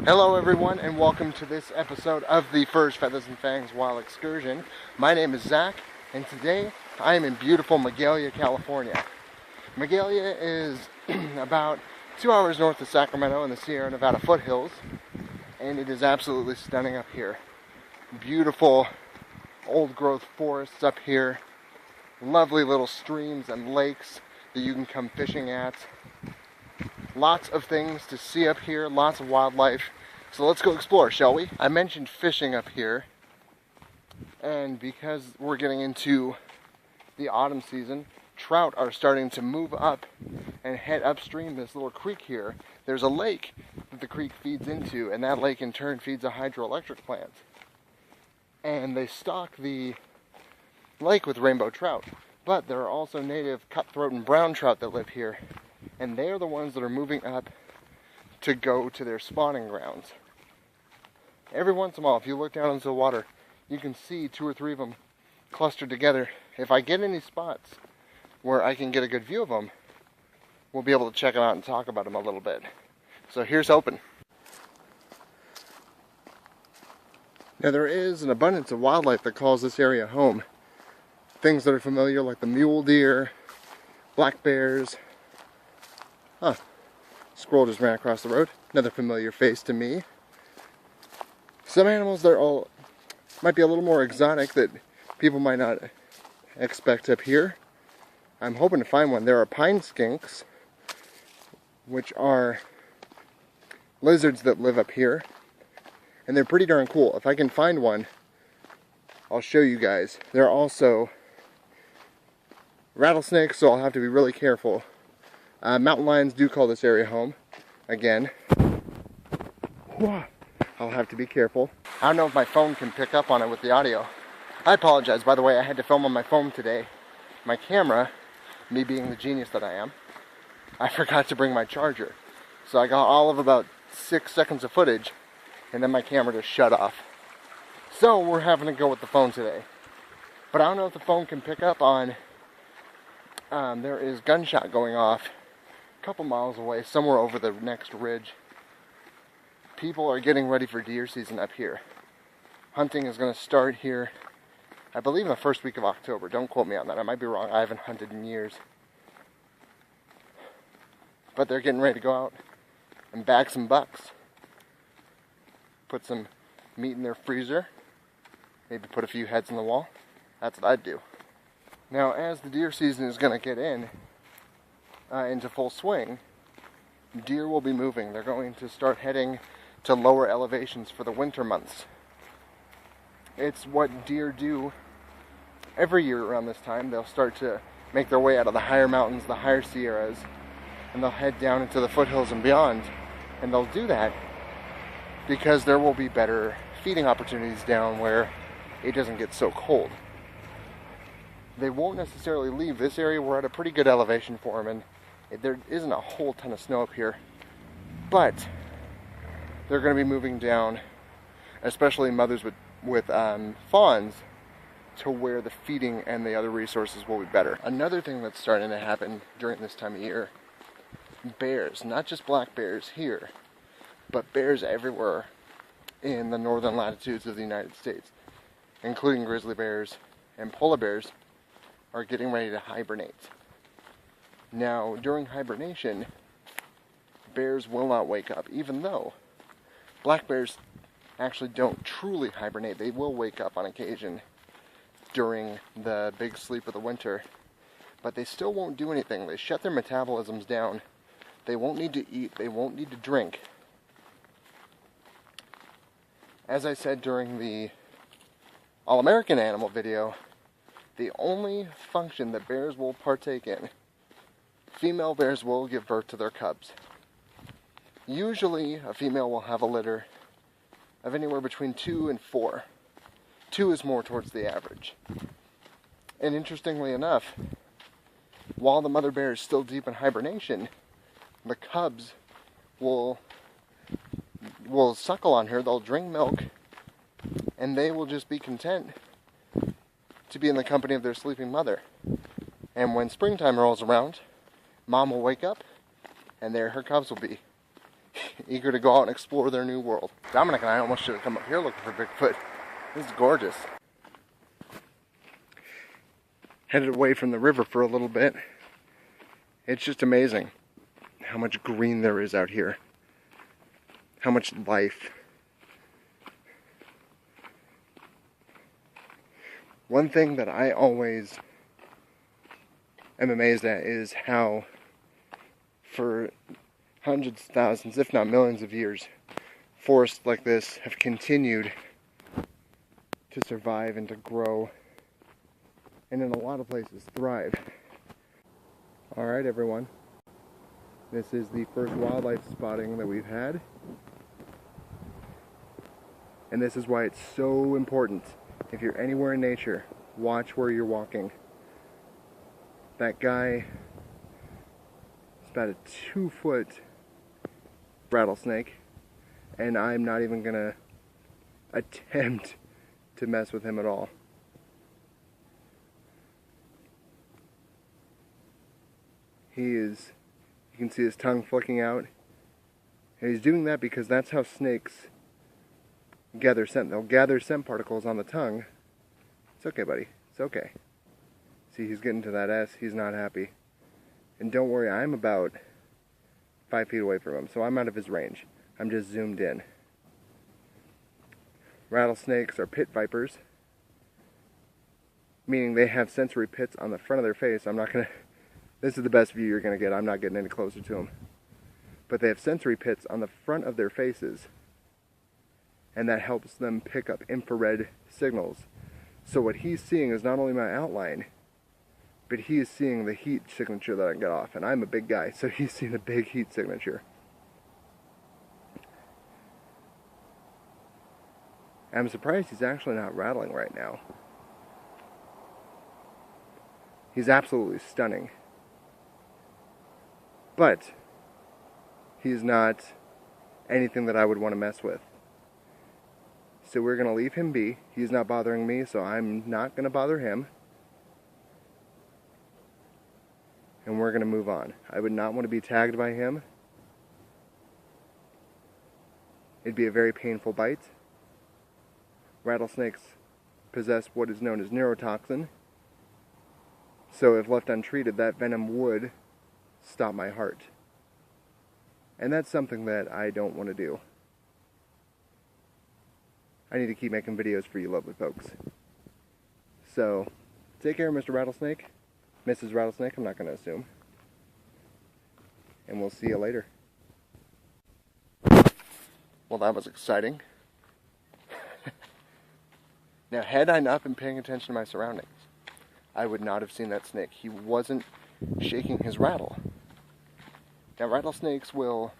Hello everyone, and welcome to this episode of the Furs, Feathers, and Fangs Wild Excursion. My name is Zach, and today I am in beautiful Magalia, California. Magalia is about 2 hours north of Sacramento in the Sierra Nevada foothills, and it is absolutely stunning up here. Beautiful old growth forests up here, lovely little streams and lakes that you can come fishing at. Lots of things to see up here, lots of wildlife. So let's go explore, shall we? I mentioned fishing up here, and because we're getting into the autumn season, trout are starting to move up and head upstream this little creek here. There's a lake that the creek feeds into, and that lake in turn feeds a hydroelectric plant. And they stock the lake with rainbow trout. But there are also native cutthroat and brown trout that live here, and they are the ones that are moving up to go to their spawning grounds. Every once in a while, if you look down into the water, you can see 2 or 3 of them clustered together. If I get any spots where I can get a good view of them, we'll be able to check them out and talk about them a little bit. So here's hoping. Now there is an abundance of wildlife that calls this area home. Things that are familiar like the mule deer, black bears. Squirrel just ran across the road. Another familiar face to me. Some animals that might be a little more exotic that people might not expect up here. I'm hoping to find one. There are pine skinks, which are lizards that live up here. And they're pretty darn cool. If I can find one, I'll show you guys. There are also rattlesnakes, so I'll have to be really careful. Mountain lions do call this area home. Again, I'll have to be careful. I don't know if my phone can pick up on it with the audio. I apologize, by the way, I had to film on my phone today. My camera, me being the genius that I am, I forgot to bring my charger. So I got all of about 6 seconds of footage, and then my camera just shut off. So we're having to go with the phone today. But I don't know if the phone can pick up on, there is gunshot going off a couple miles away, somewhere over the next ridge. People are getting ready for deer season up here. Hunting is going to start here, I believe, in the first week of October. Don't quote me on that. I might be wrong. I haven't hunted in years. But they're getting ready to go out and bag some bucks. Put some meat in their freezer. Maybe put a few heads in the wall. That's what I'd do. Now, as the deer season is going to get into full swing, deer will be moving. They're going to start heading to lower elevations for the winter months. It's what deer do every year around this time. They'll start to make their way out of the higher mountains, the higher Sierras, and they'll head down into the foothills and beyond. And they'll do that because there will be better feeding opportunities down where it doesn't get so cold. They won't necessarily leave this area. We're at a pretty good elevation for them, and there isn't a whole ton of snow up here. But they're going to be moving down, especially mothers with fawns, to where the feeding and the other resources will be better. Another thing that's starting to happen during this time of year, bears, not just black bears here, but bears everywhere in the northern latitudes of the United States, including grizzly bears and polar bears, are getting ready to hibernate. Now, during hibernation, bears will not wake up, even though black bears actually don't truly hibernate. They will wake up on occasion during the big sleep of the winter, but they still won't do anything. They shut their metabolisms down. They won't need to eat. They won't need to drink. As I said during the All-American Animal video, the only function that bears will partake in, female bears will give birth to their cubs. Usually, a female will have a litter of anywhere between 2 and 4. 2 is more towards the average. And interestingly enough, while the mother bear is still deep in hibernation, the cubs will suckle on her, they'll drink milk, and they will just be content to be in the company of their sleeping mother. And when springtime rolls around, mom will wake up, and there her cubs will be. eager to go out and explore their new world. Dominic and I almost should have come up here looking for Bigfoot. This is gorgeous. Headed away from the river for a little bit. It's just amazing how much green there is out here. How much life. One thing that I always am amazed at is how for hundreds of thousands, if not millions of years, forests like this have continued to survive and to grow, and in a lot of places thrive. Alright everyone, this is the first wildlife spotting that we've had, and this is why it's so important. If you're anywhere in nature, watch where you're walking. That guy is about a 2-foot rattlesnake, and I'm not even gonna attempt to mess with him at all. You can see his tongue flicking out, and he's doing that because that's how snakes gather scent. They'll gather scent particles on the tongue. It's okay, buddy. It's okay. See, he's getting to that S. He's not happy. And don't worry, I'm about 5 feet away from him, so I'm out of his range. I'm just zoomed in. Rattlesnakes are pit vipers, meaning they have sensory pits on the front of their face. This is the best view you're going to get. I'm not getting any closer to them. But they have sensory pits on the front of their faces, and that helps them pick up infrared signals. So what he's seeing is not only my outline, but he is seeing the heat signature that I get off. And I'm a big guy, so he's seeing the big heat signature. I'm surprised he's actually not rattling right now. He's absolutely stunning. But he's not anything that I would want to mess with. So we're going to leave him be. He's not bothering me, so I'm not going to bother him. And we're going to move on. I would not want to be tagged by him. It'd be a very painful bite. Rattlesnakes possess what is known as neurotoxin. So if left untreated, that venom would stop my heart. And that's something that I don't want to do. I need to keep making videos for you lovely folks. So, take care, Mr. Rattlesnake. Mrs. Rattlesnake, I'm not going to assume. And we'll see you later. Well, that was exciting. Now, had I not been paying attention to my surroundings, I would not have seen that snake. He wasn't shaking his rattle. Now, rattlesnakes will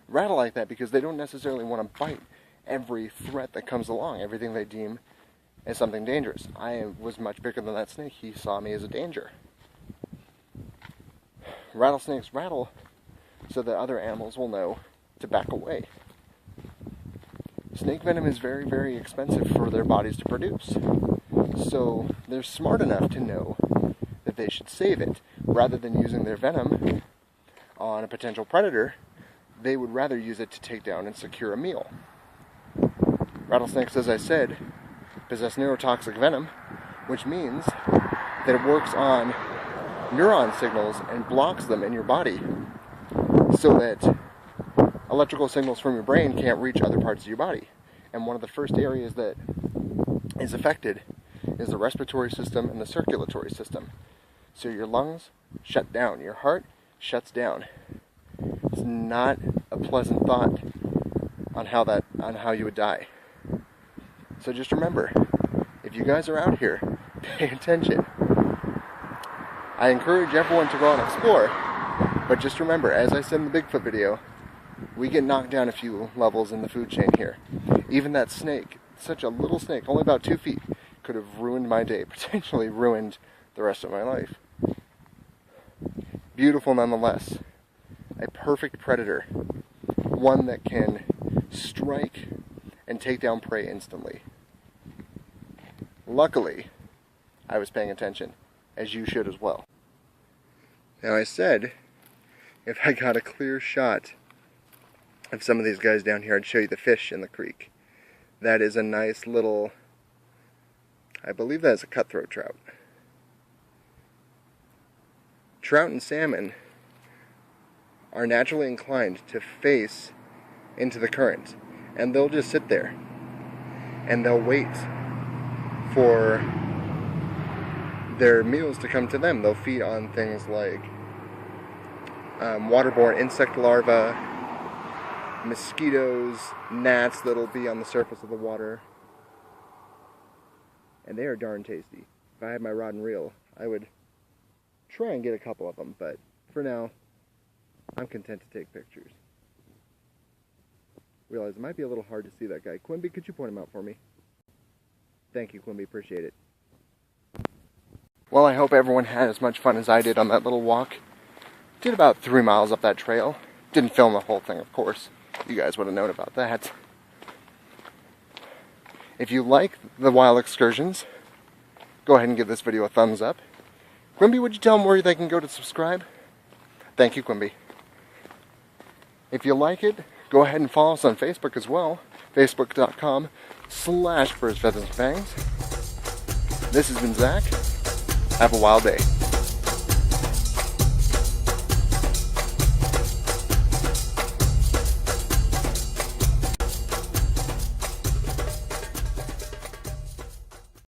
rattle like that because they don't necessarily want to bite every threat that comes along, everything they deem as something dangerous. I was much bigger than that snake. He saw me as a danger. Rattlesnakes rattle so that other animals will know to back away. Snake venom is very, very expensive for their bodies to produce. So they're smart enough to know that they should save it. Rather than using their venom on a potential predator, they would rather use it to take down and secure a meal. Rattlesnakes, as I said, possess neurotoxic venom, which means that it works on neuron signals and blocks them in your body so that electrical signals from your brain can't reach other parts of your body. And one of the first areas that is affected is the respiratory system and the circulatory system. So your lungs shut down, your heart shuts down. It's not a pleasant thought on how you would die. So just remember, if you guys are out here, pay attention. I encourage everyone to go out and explore, but just remember, as I said in the Bigfoot video, we get knocked down a few levels in the food chain here. Even that snake, such a little snake, only about 2 feet, could have ruined my day, potentially ruined the rest of my life. Beautiful nonetheless. A perfect predator. One that can strike and take down prey instantly. Luckily, I was paying attention, as you should as well. Now I said, if I got a clear shot of some of these guys down here, I'd show you the fish in the creek. That is a nice little, I believe that is a cutthroat trout. Trout and salmon are naturally inclined to face into the current, and they'll just sit there and they'll wait for their meals to come to them. They'll feed on things like waterborne insect larvae, mosquitoes, gnats that'll be on the surface of the water, and they are darn tasty. If I had my rod and reel, I would try and get a couple of them, but for now, I'm content to take pictures. Realize it might be a little hard to see that guy. Quimby, could you point him out for me? Thank you, Quimby, appreciate it. Well, I hope everyone had as much fun as I did on that little walk. Did about 3 miles up that trail. Didn't film the whole thing, of course. You guys would have known about that. If you like the wild excursions, go ahead and give this video a thumbs up. Quimby, would you tell them where they can go to subscribe? Thank you, Quimby. If you like it, go ahead and follow us on Facebook as well. Facebook.com/birds, feathers, and fangs. This has been Zach. Have a wild day.